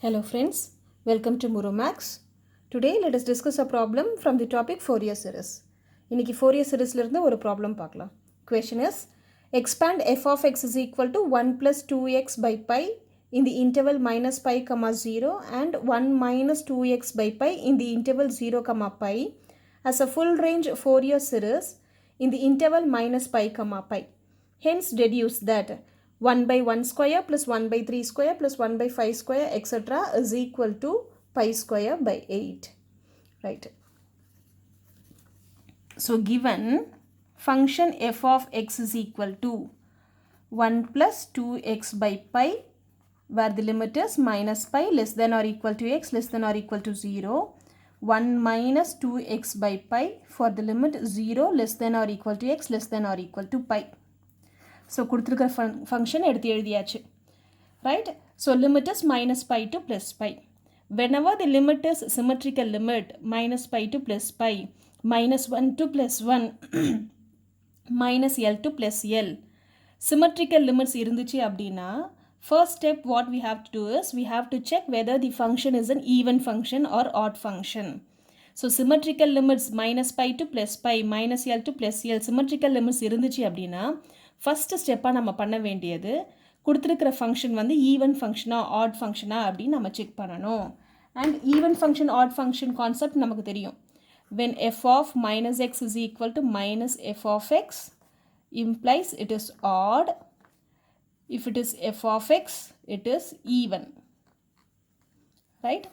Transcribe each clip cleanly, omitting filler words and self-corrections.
Hello friends, welcome to Muromax. Today let us discuss a problem from the topic Fourier Series. இன்னைக்கு Fourier Series இருந்து ஒரு problem பார்க்கலாம். Question is, expand f of x is equal to 1 plus 2x by pi in the interval minus pi comma 0 and 1 minus 2x by pi in the interval 0 comma pi as a full range Fourier series in the interval minus pi comma pi. Hence deduce that 1 by 1 square plus 1 by 3 square plus 1 by 5 square etc. is equal to pi square by 8. Right. So given function f of x is equal to 1 plus 2x by pi where the limit is minus pi less than or equal to x less than or equal to 0. 1 minus 2x by pi for the limit 0 less than or equal to x less than or equal to pi. So கொடுத்திருக்கிற function எடுத்து எழுதியாச்சு. Right? So limit is minus pi to plus pi. Whenever the limit is symmetrical limit minus pi to plus pi, minus 1 to plus 1, minus L to plus L. Symmetrical limits இருந்துச்சு அப்படின்னா first step what we have to do is we have to check whether the function is an even function or odd function. So symmetrical limits minus pi to plus pi, minus L to plus L, symmetrical limits இருந்துச்சு அப்படின்னா first ஸ்டெப்பாக நம்ம பண்ண வேண்டியது கொடுத்துருக்கிற function வந்து even ஃபங்க்ஷனா add ஃபங்க்ஷனா அப்படின்னு நம்ம செக் பண்ணணும். And even function odd function concept நமக்கு தெரியும். when f of minus x is equal to minus f of x implies it is odd. If it is f of x, it is even. Right?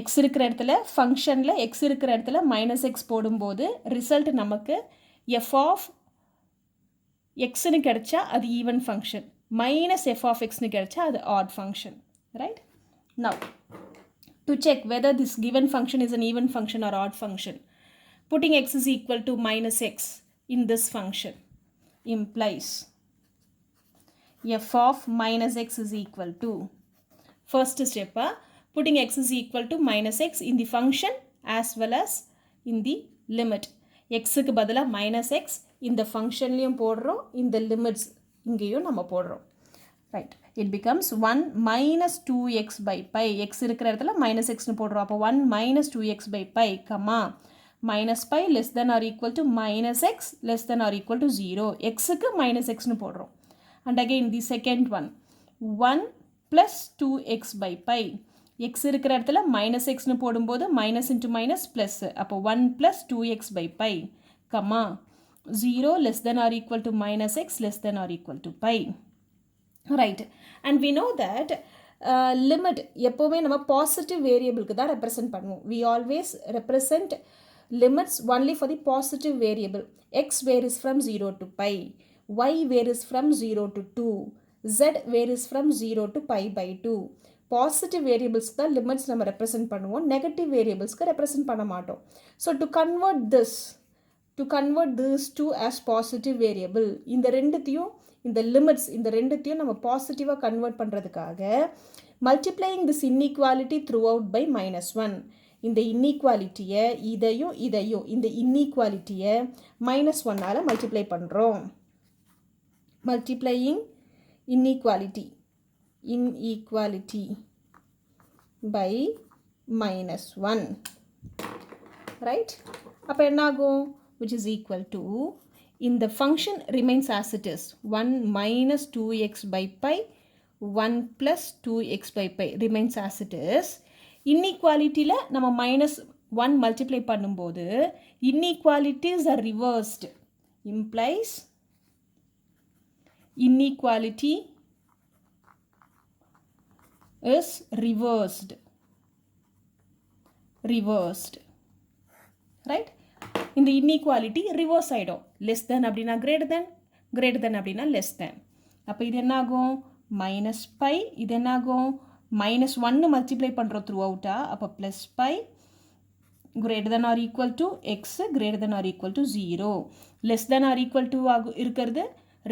x இருக்கிற இடத்துல ஃபங்க்ஷனில் x இருக்கிற இடத்துல minus x போடும்போது result நமக்கு f of xன்னு கிடைச்சா அது even function, minus f of xன்னு கிடைச்சா அது odd function. Right? Now to check whether this given function is an even function or odd function, putting x is equal to minus x in this function implies f of minus x is equal to, first step, putting x is equal to minus x in the function as well as in the limit. x க்கு பதிலா minus x இந்த ஃபங்க்ஷன்லையும் போடுறோம், இந்த limits இங்கேயும் நம்ம போடுறோம். Right. It becomes 1 minus 2x by pi. x இருக்கிற இடத்துல minus xன்னு போடுறோம். அப்போ 1 minus 2x by pi, comma, minus pi less than or equal to minus x less than or equal to 0. xக்கு minus xன்னு போடுறோம். And again the second one, 1 plus 2x by pi. x இருக்கிற இடத்துல minus xன்னு போடும்போது minus into minus plus. அப்போ 1 plus 2x by pi, comma, 0 less than or equal to minus x less than or equal to pi. Right. And we know that limit எப்போவுமே நம்ம positive வேரியபிளுக்கு தான் represent பண்ணுவோம். We always represent limits only for the positive variable. x varies from 0 to pi, y varies from 0 to 2, z varies from 0 to pi by 2. Positive வேரியபிள்ஸ்க்கு தான் limits நம்ம represent பண்ணுவோம், negative வேரியபிள்ஸ்க்கு represent பண்ண மாட்டோம். So to convert this to as positive variable, இந்த ரெண்டுத்தையும் இந்த limits இந்த ரெண்டுத்தையும் நம்ம பாசிட்டிவாக கன்வெர்ட் பண்ணுறதுக்காக multiplying this inequality throughout by minus 1. இந்த இன்இக்வாலிட்டியை இதையும் இந்த இன்இக்வாலிட்டியை minus 1ஆல் மல்டிப்ளை பண்ணுறோம். Multiplying inequality by minus 1. Right? அப்போ என்னாகும்? which is equal to, in the function remains as it is, 1 minus 2x by pi 1 plus 2x by pi remains as it is. இன்இக்வாலிட்டியில் நம்ம minus 1 multiply பண்ணும்போது inequalities are reversed, implies inequality is reversed. Right? இந்த இன்இக்வாலிட்டி reverse ஆகிடும். Less than அப்படின்னா greater than அப்படின்னா less than. அப்போ இது என்னாகும்? Minus pi. இது என்னாகும்? minus 1 மல்டிப்ளை பண்ணுறோம் த்ரூ அவுட்டா. அப்போ plus pi greater than or equal to x greater than or equal to 0. Less than or equal to இருக்கிறது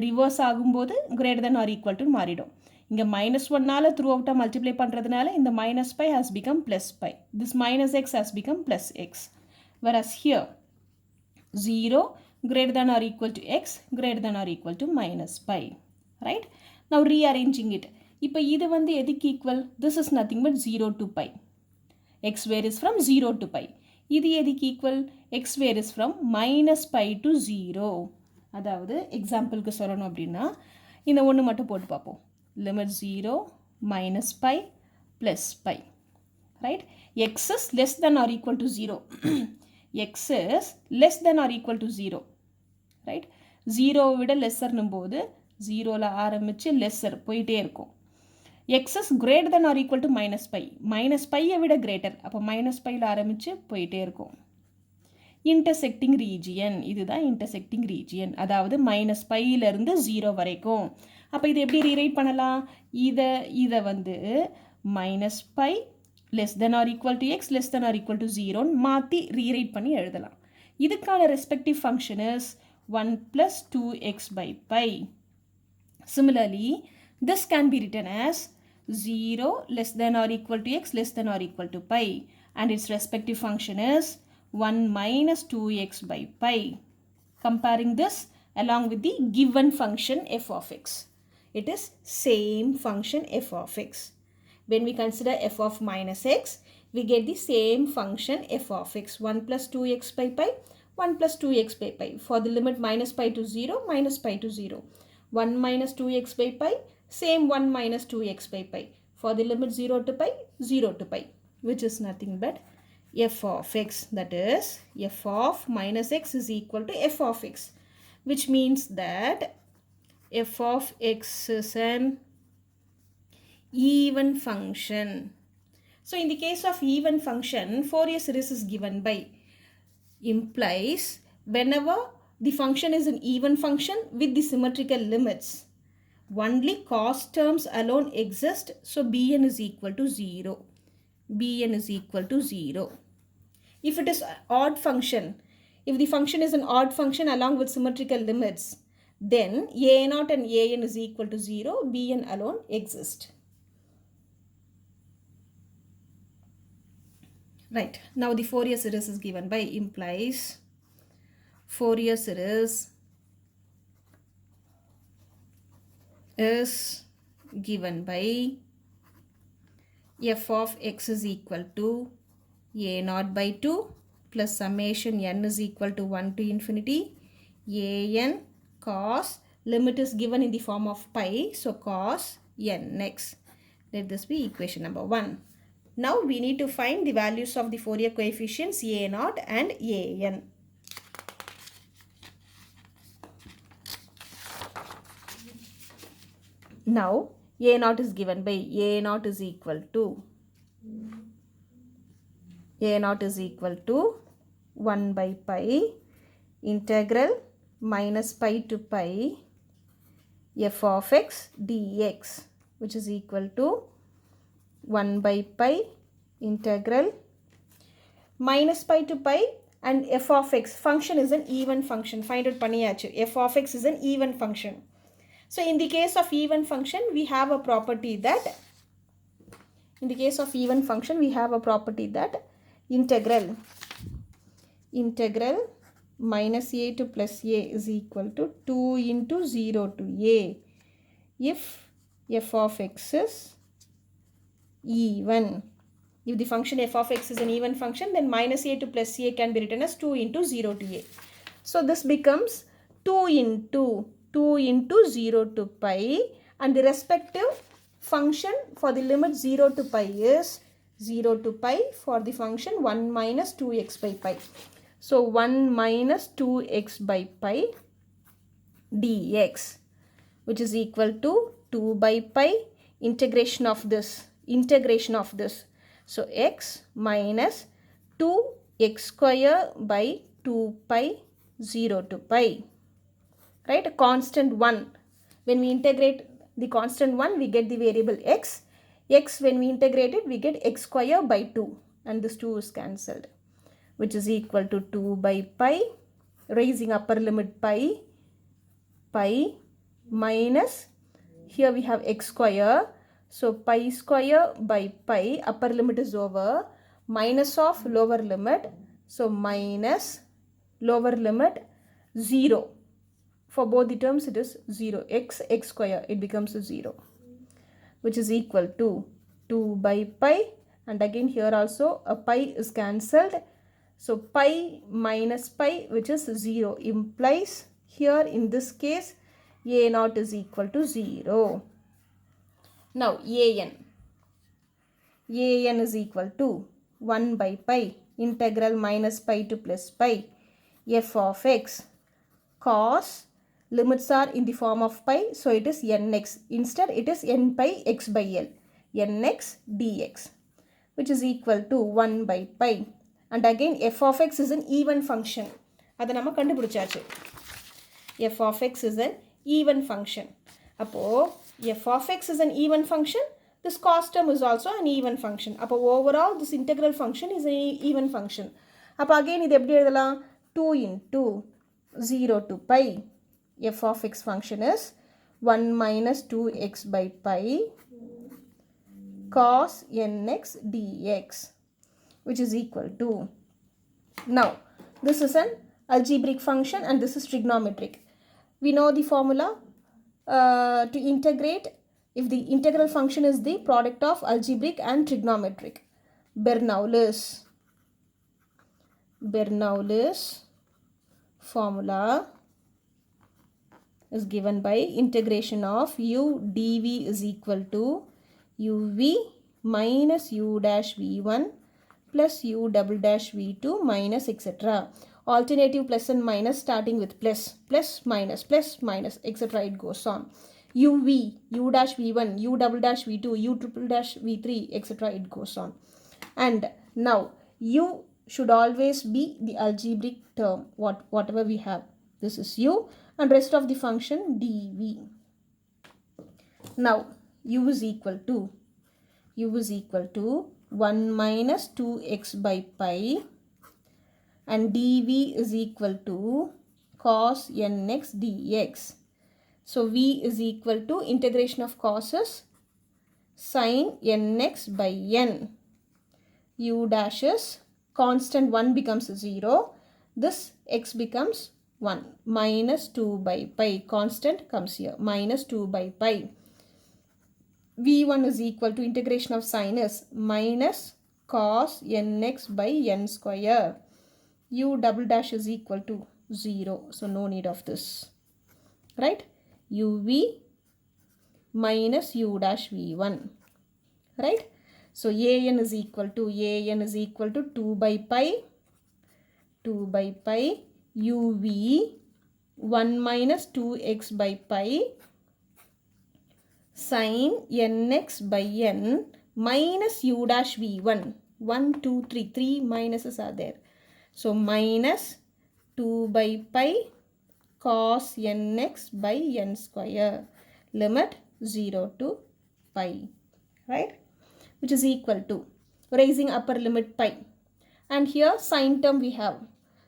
ரிவர்ஸ் ஆகும்போது greater than or equal to மாறிடும். இங்கே minus 1ஆல் த்ரூ அவுட்டாக மல்டிப்ளை பண்ணுறதுனால இந்த minus pi has become plus pi. This minus x has become plus x. whereas here 0 greater than or equal to x greater than or equal to minus pi. Right? Now rearranging it. இப்போ இது வந்து எதுக்கு equal? This is nothing but 0 to pi. X varies from 0 to pi. இது எதுக்கு equal? X varies from minus pi to 0. அதாவது எக்ஸாம்பிளுக்கு சொல்லணும் அப்படின்னா இந்த ஒன்று மட்டும் போட்டு பார்ப்போம். Limit 0 minus pi plus pi. Right? X is less than or equal to 0. X is less than or equal to 0. Right? 0 விட லெஸ்ஸர்னும் போது 0ல ஆரம்பிச்சு லெஸ்ஸர் போயிட்டே இருக்கும். X is greater than or equal to minus pi. Minus pi விட greater. அப்போ minus piல ஆரம்பிச்சு போயிட்டே இருக்கும். Intersecting region. இதுதான் intersecting region. அதாவது minus piல இருந்து 0 வரைக்கும். அப்போ இது எப்படி ரீரைட் பண்ணலாம்? இதை வந்து minus pi less than or equal to x less than or equal to 0 மாற்றி ரீரைட் பண்ணி எழுதலாம். இதுக்கான respective function is 1 plus 2x by pi. Similarly, this can be written as 0 less than or equal to x less than or equal to pi, and its respective function is 1 minus 2x by pi. Comparing this along with the given function f of x, it is same function f of x. When we consider f of minus x, we get the same function f of x, 1 plus 2x by pi, 1 plus 2x by pi. For the limit minus pi to 0, minus pi to 0. 1 minus 2x by pi, same 1 minus 2x by pi. For the limit 0 to pi, 0 to pi, which is nothing but f of x. That is, f of minus x is equal to f of x, which means that f of x is an even function. So in the case of even function, Fourier series is given by implies whenever the function is an even function with the symmetrical limits, only cos terms alone exist, so bn is equal to 0. Bn is equal to 0. If it is an odd function, if the function is an odd function along with symmetrical limits, then a0 and an is equal to 0, bn alone exist. Right, now the Fourier series is given by implies Fourier series is given by f of x is equal to a0 by 2 plus summation n is equal to 1 to infinity an cos, limit is given in the form of pi, so cos nx. Let this be equation number 1. Now we need to find the values of the Fourier coefficients a0 and an. Now a0 is given by a0 is equal to 1 by pi integral minus pi to pi f of x dx, which is equal to 1 by pi integral minus pi to pi, and f of x function is an even function. Find out பண்ணியாச்சு. f of x is an even function. So in the case of even function, we have a property that integral minus a to plus a is equal to 2 into 0 to a if f of x is even. If the function f of x is an even function, then minus a to plus a can be written as 2 into 0 to a. So this becomes 2 into 0 to pi, and the respective function for the limit 0 to pi is 0 to pi for the function 1 minus 2x by pi. So 1 minus 2x by pi dx, which is equal to 2 by pi integration of this. So x minus 2x square by 2 pi 0 to pi. Right, a constant 1. When we integrate the constant 1, we get the variable x. When we integrate it, we get x square by 2, and this 2 is cancelled, which is equal to 2 by pi, raising upper limit pi minus, here we have x square, so pi square by pi, upper limit is over, minus of lower limit, so minus lower limit 0. For both the terms, it is 0. X square, it becomes 0. which is equal to 2 by pi, and again here also a pi is cancelled. So pi minus pi, which is 0, implies here in this case a naught is equal to 0. Now an is equal to 1 by pi integral minus pi to plus pi f of x cos, limits are in the form of pi, so it is nx. Instead it is n pi x by l, nx dx, which is equal to 1 by pi. And again f of x is an even function. அதை நம்ம கண்டுபிடிச்சாச்சு. f of x is an even function. அப்போ f of x is an even function. This cos term is also an even function. அப்போ overall this integral function is an even function. அப்போ again இது எப்படி எழுதலாம்? 2 into 0 to pi. f of x function is 1 minus 2x by pi cos nx dx, which is equal to, now this is an algebraic function and this is trigonometric. We know the formula to integrate if the integral function is the product of algebraic and trigonometric. Bernoulli's formula is given by integration of u dv is equal to uv minus u dash v1 plus u double dash v2 minus etc. Alternative plus and minus starting with plus, plus minus, etc. It goes on. uv, u dash v1, u double dash v2, u triple dash v3, etc. It goes on. And now u should always be the algebraic term, whatever we have. This is u and rest of the function dv. Now u is equal to 1 minus 2x by pi and dv is equal to cos nx dx. So v is equal to integration of cos is sin nx by n. U dash is constant 1 becomes 0. This x becomes 1 minus 2 by pi. Constant comes here minus 2 by pi. v1 is equal to integration of sin is minus cos nx by n square. U double dash is equal to 0. So no need of this. Right? uv minus u dash v1. Right? So an is equal to 2 by pi uv 1 minus 2x by pi sin nx by n minus u dash v1. 1, 2, 3 minuses are there. So minus 2 by pi cos nx by n square, limit 0 to pi, right? Which is equal to, raising upper limit pi. And here sin term we have.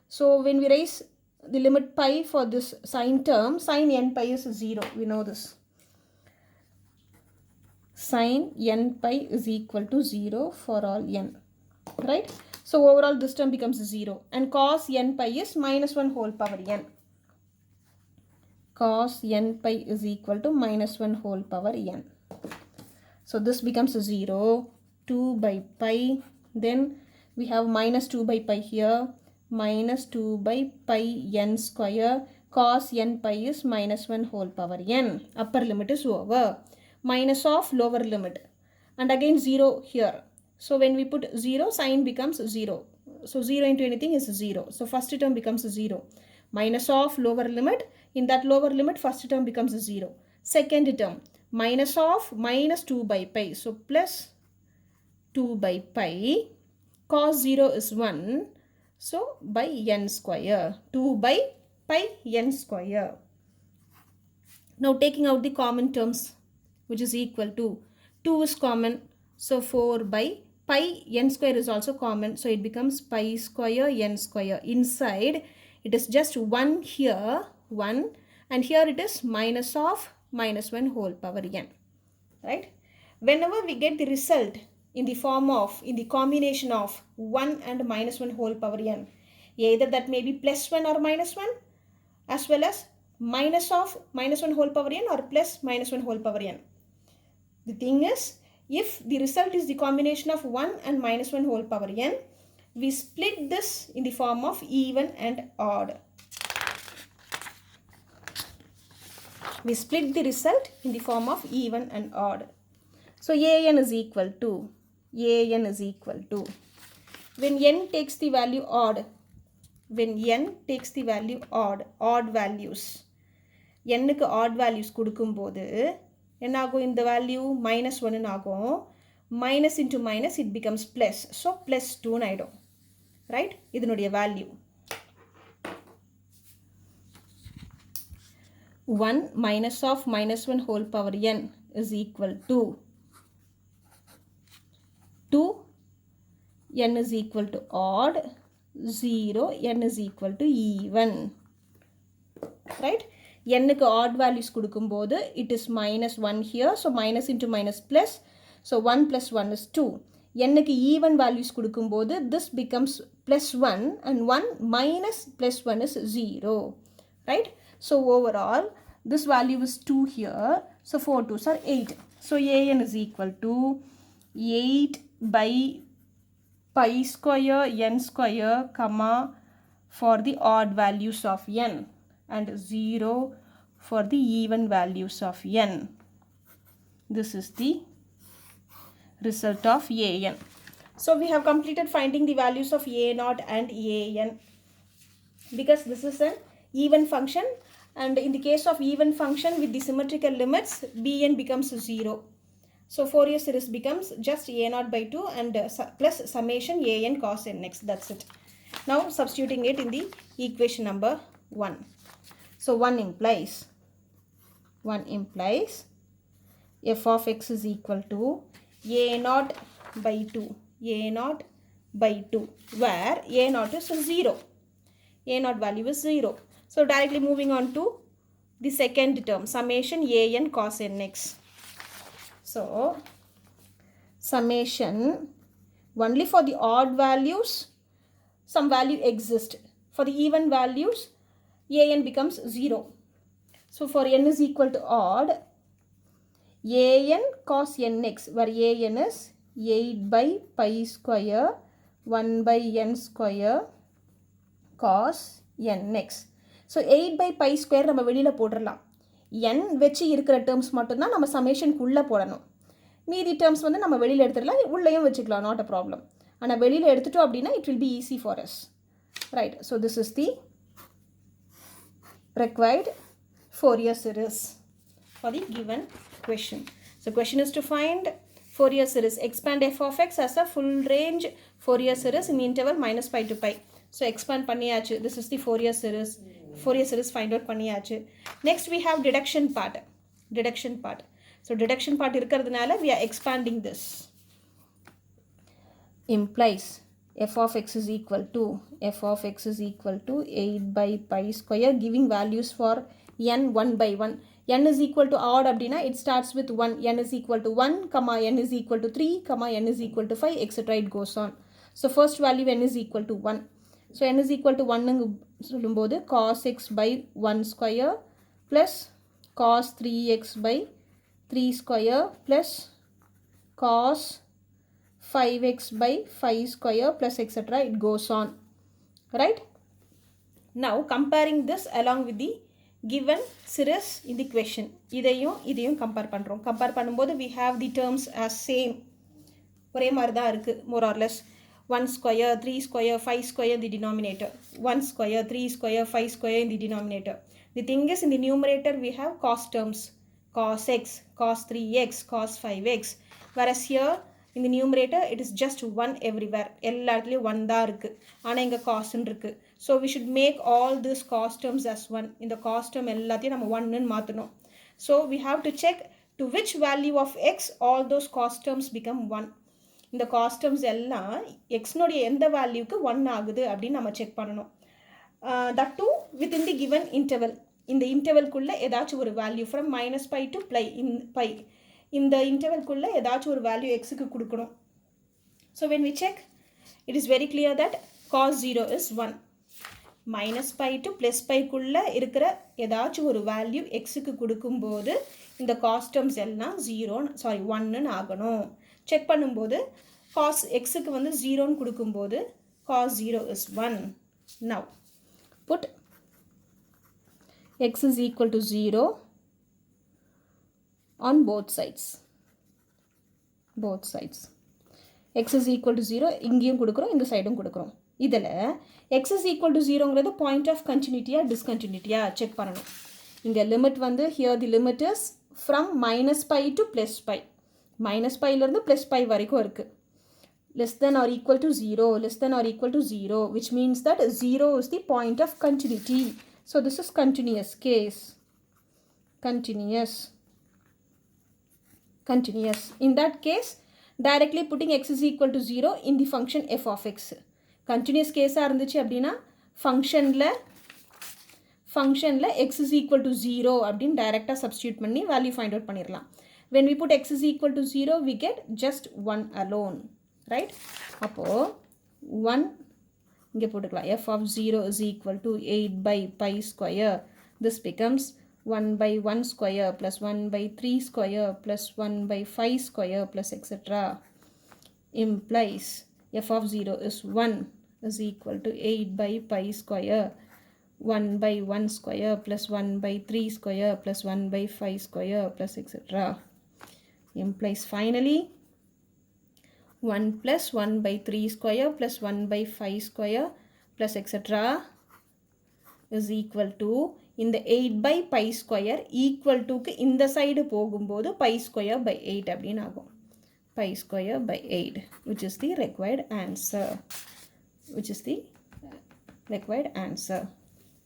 So when we raise the limit pi for this sin term, sin n pi is 0. We know this. Sin n pi is equal to 0 for all n. Right? So overall this term becomes 0. And cos n pi is minus 1 whole power n. Cos n pi is equal to minus 1 whole power n. So this becomes 0. 2 by pi. Then we have minus 2 by pi here. Minus 2 by pi n square. Cos n pi is minus 1 whole power n. Upper limit is over. Minus of lower limit. And again 0 here. So when we put 0, sign becomes 0. So 0 into anything is 0. So first term becomes 0. Minus of lower limit. In that lower limit, first term becomes 0. Second term, minus of minus 2 by pi. So plus 2 by pi. Cos 0 is 1. So by n square. 2 by pi n square. Now taking out the common terms, which is equal to 2 is common. So 4 by pi n square is also common. So it becomes pi square n square. Inside it is just 1 here, 1, and here it is minus of minus 1 whole power n. Right? Whenever we get the result in the form of, in the combination of 1 and minus 1 whole power n, either that may be plus 1 or minus 1, as well as minus of minus 1 whole power n or plus minus 1 whole power n. The thing is, if the result is the combination of 1 and minus 1 whole power n, we split this in the form of even and odd. We split the result in the form of even and odd. So an is equal to, when n takes the value odd, odd values, n க்கு odd values கொடுக்கும்போது என்னாகும் இந்த value minus 1 ஆகும். Minus into minus it becomes plus. So plus 2 ஆயிடும். Right? இதனுடைய value. 1 minus of minus 1 whole power n is equal to 2, n is equal to odd, 0, n is equal to even. Right? n க்கு odd values கொடுக்கும்போது it is minus 1 here. So minus into minus plus. So 1 plus 1 is 2. n க்கு even values கொடுக்கும்போது this becomes plus 1 and 1 minus plus 1 is 0. Right? So overall this value is 2 here. So 4 2s are 8. So an is equal to 8 by pi square n square comma for the odd values of n and 0 for the even values of n. This is the result of an. So we have completed finding the values of a0 and an because this is an even function, and in the case of even function with the symmetrical limits bn becomes 0. So Fourier series becomes just a0 by 2 and plus summation an cos nx. That's it. Now substituting it in the equation number 1. So 1 implies f of x is equal to a0 by 2, where a0 is 0. a0 value is 0. So directly moving on to the second term, summation an cos nx. So summation, only for the odd values some value exists. For the even values an becomes 0. So for n is equal to odd, an cos nx, where an is 8 by pi square 1 by n square cos nx. So 8 by pi square நம்ம வெளியில போடலாம். n வெச்சு இருக்கிற terms மட்டும்தான் நம்ம சமேஷனுக்குள்ள போடணும். மீதி terms வந்து நம்ம வெளியில எடுத்துடலாம், உள்ளேயும் வச்சுக்கலாம், not a problem. ஆனால் வெளியில எடுத்துட்டோம் அப்படின்னா it will be easy for us. Right? So this is the required Fourier series for the given question. So question is to find Fourier series. Expand f of x as a full range Fourier series in interval minus pi to pi. So expand பண்ணியாச்சு. This is the Fourier series. Fourier series find out பண்ணியாச்சு. Next we have deduction part. So deduction part இருக்கிறதுனால we are expanding this. Implies f of x is equal to 8 by pi square, giving values for n 1 by 1. n is equal to odd அப்படின்னா it starts with 1. n is equal to 1, n is equal to 3, n is equal to 5, etc. it goes on. So first value n is equal to 1. So n is equal to 1 சொல்லும்போது cos x by 1 square plus cos 3x by 3 square plus cos 5x by 5 square plus etc. it goes on. Right? Now comparing this along with the given series in the question. இதையும் compare பண்றோம். Compare பண்ணும்போது we have the terms as same. ஒரே மாதிரி தான் இருக்கு more or less. 1 square, 3 square, 5 square in the denominator. 1 square, 3 square, 5 square in the denominator. The thing is in the numerator we have cos terms. Cos x, cos 3x, cos 5x. Whereas here in the numerator it is just 1 everywhere. எல்லாத்துலயும் 1 தான் இருக்கு. ஆனா இங்க cos இருக்கு. So we should make all these cos terms as 1. In the cos term எல்லாத்தையும் நம்ம 1 ன்னு மாத்தணும். So we have to check to which value of x all those cos terms become 1. இந்த cos terms எல்லாம் x நோடைய எந்த வேல்யூக்கு 1 ஆகுது அப்படின்னு நம்ம செக் பண்ணணும். That too within the given interval. இந்த இன்டர்வல்குள்ள ஏதாச்சும் ஒரு value from minus pi to pi. இந்த இன்டர்வல்குள்ள ஏதாச்சும் ஒரு வேல்யூ xக்கு கொடுக்கணும். So when we check, it is very clear that cos 0 is 1. minus pi to plus pi குள்ள இருக்கிற ஏதாச்சும் ஒரு வேல்யூ xக்கு கொடுக்கும்போது இந்த cos terms எல்லாம் 1 ஆகணும். செக் பண்ணும்போது cos xக்கு வந்து 0 கொடுக்கும்போது cos 0 is 1. Now put x is equal to 0 on both sides. X is equal to 0 இங்கேயும் கொடுக்குறோம், இந்த சைடும் கொடுக்குறோம். இதில் x is equal to 0ங்கிறது point of continuity discontinuity check பண்ணணும். இங்கே லிமிட் வந்து here the limit is from minus pi to plus pi. minus pi இருந்து plus pi வரைக்கும் இருக்குது. less than or equal to 0, less than or equal to 0, which means that 0 is the point of continuity. So this is continuous case. Continuous. In that case, directly putting x is equal to 0 in the function f of x. Continuous case இருந்துச்சு அப்படின்னா functionல x is equal to 0 அப்படின்னு directly substitute பண்ணி value find out பண்ணிரலாம். When we put x is equal to 0, we get just 1 alone. Right? அப்போ 1 இங்கே போட்டுக்கலாம். f of 0 is equal to 8 by pi square. This becomes 1 by 1 square plus 1 by 3 square plus 1 by 5 square plus etc. implies f of 0 is 1 is equal to 8 by pi square 1 by 1 square plus 1 by 3 square plus 1 by 5 square plus etc. implies finally 1 plus 1 by 3 square plus 1 by 5 square plus etc. is equal to இந்த 8 by pi square equal to இந்த side போகும்போது pi square by 8 அப்படின்னு ஆகும். pi square by 8 which is the required answer.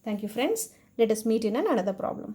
Thank you friends. Let us meet in another problem.